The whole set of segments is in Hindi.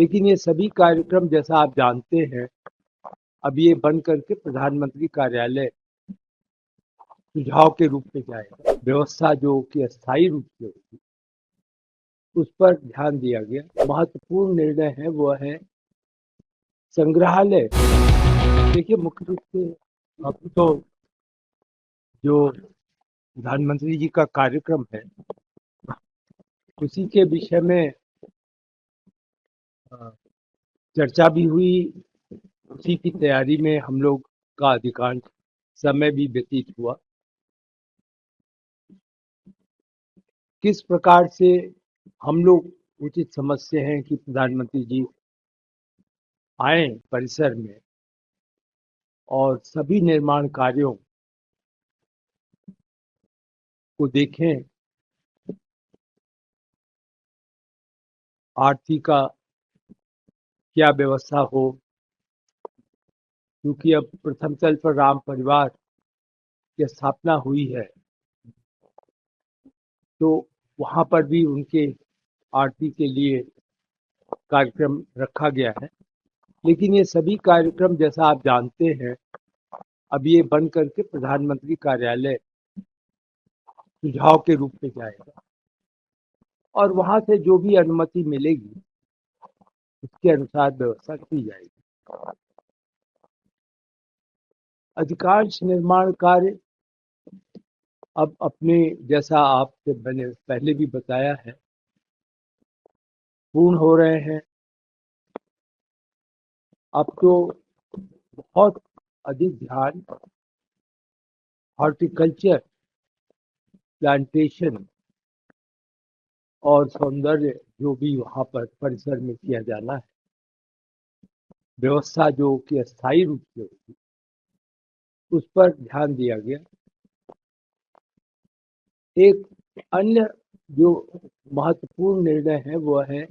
लेकिन ये सभी कार्यक्रम जैसा आप जानते हैं अब ये बन करके प्रधानमंत्री कार्यालय सुझाव के रूप में जाएगा। व्यवस्था जो कि अस्थायी रूप से होगी उस पर ध्यान दिया गया। महत्वपूर्ण निर्णय है वो है संग्रहालय। देखिए मुख्य रूप से अब तो जो प्रधानमंत्री जी का कार्यक्रम है उसी के विषय में चर्चा भी हुई। उसी की तैयारी में हम लोग का अधिकांश समय भी व्यतीत हुआ। किस प्रकार से हम लोग उचित समझते हैं कि प्रधानमंत्री जी आए परिसर में और सभी निर्माण कार्यों को देखें, आरती का क्या व्यवस्था हो, क्योंकि अब प्रथम तल पर राम परिवार की स्थापना हुई है तो वहां पर भी उनके आरती के लिए कार्यक्रम रखा गया है। लेकिन ये सभी कार्यक्रम जैसा आप जानते हैं अब ये बन करके प्रधानमंत्री कार्यालय सुझाव के रूप में जाएगा और वहां से जो भी अनुमति मिलेगी उसके अनुसार व्यवस्था की जाएगी। अधिकांश निर्माण कार्य अब अपने जैसा आपसे मैंने पहले भी बताया है पूर्ण हो रहे हैं। अब तो बहुत अधिक ध्यान हॉर्टिकल्चर, प्लांटेशन और सौंदर्य जो भी वहां पर परिसर में किया जाना है, व्यवस्था जो कि अस्थायी रूप से होगी उस पर ध्यान दिया गया। एक अन्य जो महत्वपूर्ण निर्णय है वो है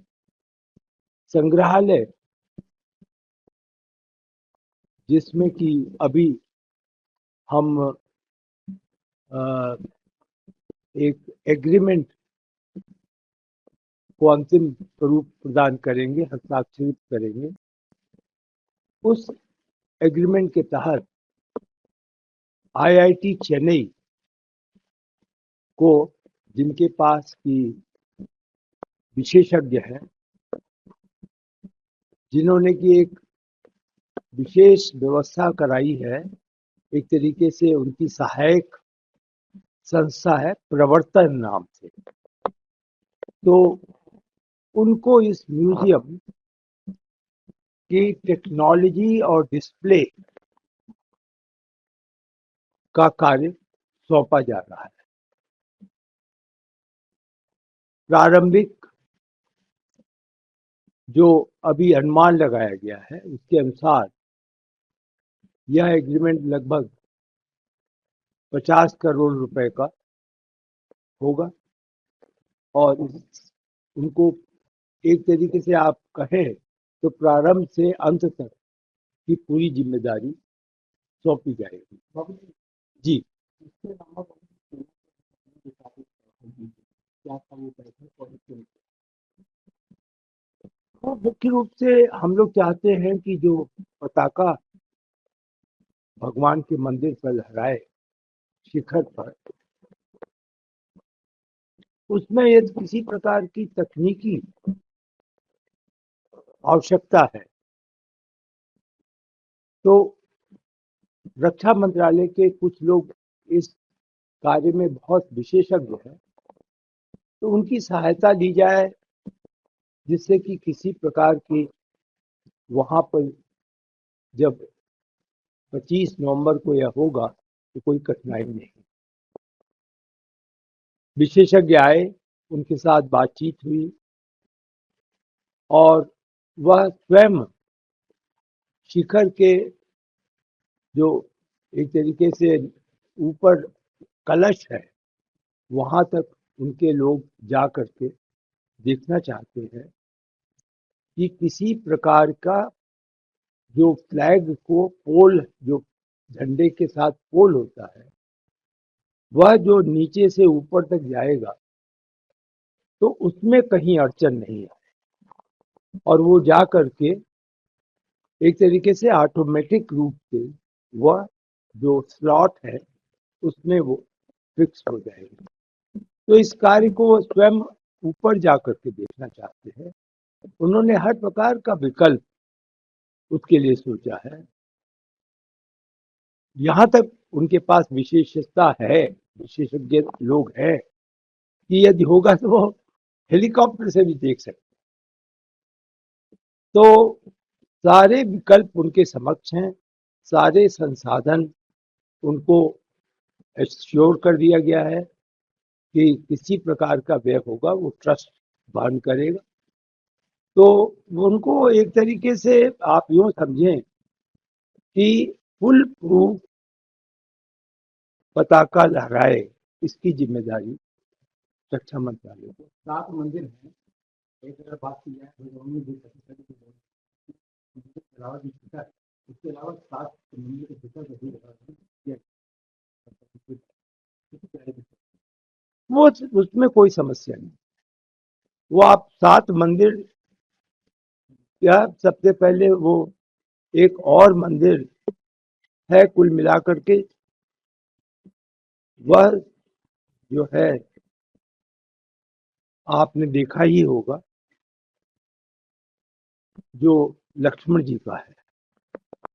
संग्रहालय, जिसमें कि अभी हम एक एग्रीमेंट को अंतिम स्वरूप प्रदान करेंगे, हस्ताक्षरित करेंगे। उस एग्रीमेंट के तहत आईआईटी चेन्नई को, जिनके पास की विशेषज्ञ हैं, जिन्होंने की एक विशेष व्यवस्था कराई है, एक तरीके से उनकी सहायक संस्था है प्रवर्तन नाम से, तो उनको इस म्यूजियम की टेक्नोलॉजी और डिस्प्ले का कार्य सौंपा जा रहा है। प्रारंभिक जो अभी अनुमान लगाया गया है उसके अनुसार यह एग्रीमेंट लगभग 50 करोड़ रुपए का होगा और उनको एक तरीके से आप कहें तो प्रारंभ से अंत तक की पूरी जिम्मेदारी सौंपी जाएगी। जी, तो मुख्य रूप से हम लोग चाहते हैं कि जो पताका भगवान के मंदिर पर लहराए शिखर पर, उसमें यदि किसी प्रकार की तकनीकी आवश्यकता है तो रक्षा मंत्रालय के कुछ लोग इस कार्य में बहुत विशेषज्ञ हैं, तो उनकी सहायता ली जाए जिससे कि किसी प्रकार की वहां पर जब 25 नवंबर को यह होगा तो कोई कठिनाई नहीं। विशेषज्ञ आए, उनके साथ बातचीत हुई और वह स्वयं शिखर के जो एक तरीके से ऊपर कलश है वहां तक उनके लोग जा करके देखना चाहते हैं कि किसी प्रकार का जो फ्लैग को पोल, जो झंडे के साथ पोल होता है, वह जो नीचे से ऊपर तक जाएगा तो उसमें कहीं अड़चन नहीं है। और वो जा करके एक तरीके से ऑटोमेटिक रूप से वह जो स्लॉट है उसमें वो फिक्स हो जाएगी। तो इस कार्य को वो स्वयं ऊपर जा करके देखना चाहते हैं। उन्होंने हर प्रकार का विकल्प उसके लिए सोचा है। यहाँ तक उनके पास विशेषता है, विशेषज्ञ लोग हैं कि यदि होगा तो वो हेलीकॉप्टर से भी देख सकते। तो सारे विकल्प उनके समक्ष हैं, सारे संसाधन उनको एश्योर कर दिया गया है कि किसी प्रकार का व्यय होगा वो ट्रस्ट वहन करेगा। तो उनको एक तरीके से आप यूं समझें कि फुल प्रूफ पताका लहराए, इसकी जिम्मेदारी रक्षा मंत्रालय को। 7 मंदिर हैं, एक अगर बात की जाए भगवानी भी उसके अलावा भी है, उसके अलावा 7 मंदिर के भीतर भी वो उसमें कोई समस्या नहीं। वो आप 7 मंदिर या सबसे पहले वो एक और मंदिर है कुल मिलाकर के, वह जो है आपने देखा ही होगा, जो लक्ष्मण जी का है,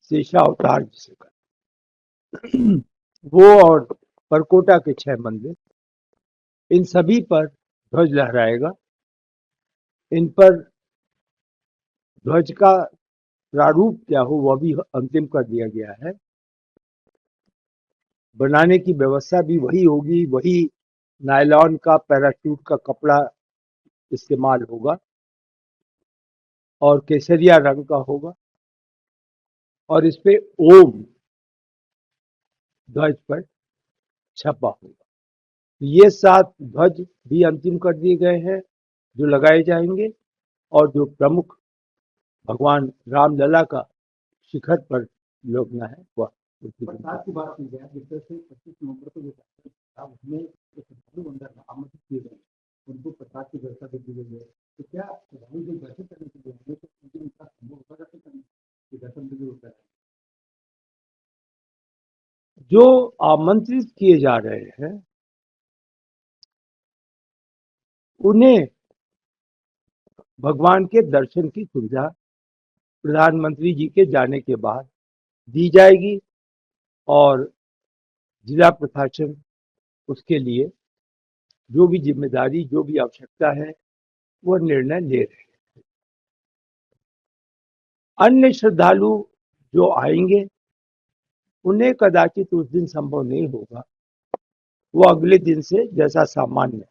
शेषावतार जिसे कहते वो, और परकोटा के 6 मंदिर, इन सभी पर ध्वज लहराएगा। इन पर ध्वज का प्रारूप क्या हो वह भी अंतिम कर दिया गया है। बनाने की व्यवस्था भी वही होगी, वही नायलॉन का पैराशूट का कपड़ा इस्तेमाल होगा और केसरिया रंग का होगा और इस पे ओम ध्वज पर छपा होगा। ये 7 ध्वज भी अंतिम कर दिए गए हैं जो लगाए जाएंगे, और जो प्रमुख भगवान रामलला का शिखर पर लगना है वह। प्रसाद की बात की जाए, जिस तरह से 25 नवंबर को जो था उसमें एक श्रद्धालु अंदर आमंत्रित किए गए, उनको प्रसाद की व्यवस्था दी गई है। तो क्या श्रद्धालु जो दर्शन करने के लिए आए तो उनका संभव होगा दर्शन करने कि दर्शन भी होता है? जो आमंत्रित किए जा रहे हैं उन्हें भगवान के दर्शन की सुविधा प्रधानमंत्री जी के जाने के बाद दी जाएगी और जिला प्रशासन उसके लिए जो भी जिम्मेदारी, जो भी आवश्यकता है वो निर्णय ले रहे हैं। अन्य श्रद्धालु जो आएंगे उन्हें कदाचित उस दिन संभव नहीं होगा, वो अगले दिन से जैसा सामान्य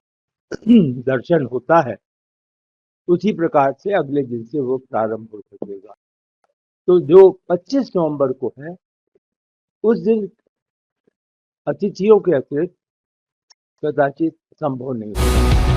दर्शन होता है उसी प्रकार से अगले दिन से वो प्रारंभ हो सकेगा। तो जो 25 नवंबर को है उस दिन अतिथियों के अतिरिक्त कदाचित संभव नहीं होगा।